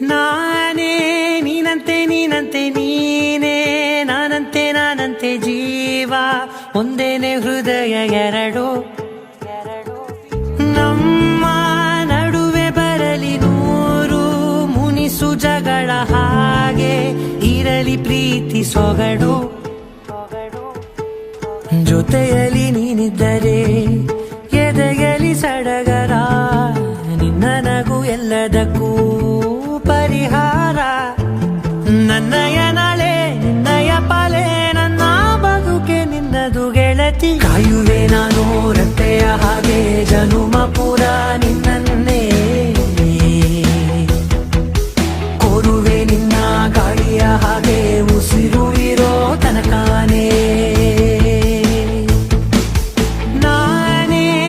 ನಾನೇ ನೀನಂತೆ ನೀನಂತೆ ನೀನೇ ನಾನಂತೆ ನಾನಂತೆ ಜೀವ ಒಂದೇನೆ ಹೃದಯ ಎರಡು ನಮ್ಮ ನಡುವೆ ಬರಲಿ ನೂರು ಮುನಿಸು ಜಗಳ ಹಾಗೆ ಇರಲಿ ಪ್ರೀತಿ ಸೊಗಡು ಜೊತೆಯಲ್ಲಿ ನೀನಿದ್ದರೆ ಎದೆಯಲಿ ಸಡಗರ ನಿನ್ನ ನಗು ಎಲ್ಲದಕ್ಕೂ ಪರಿಹಾರ ನನ್ನಯ ನಾಳೆ ನಿನ್ನಯ ಪಾಲೆ ನನ್ನ ಬದುಕೆ ನಿನ್ನದು ಗೆಳತಿ ಕಾಯುವೆ ನಾನು ರತ್ತೆಯ ಹಾಗೆ ಜನು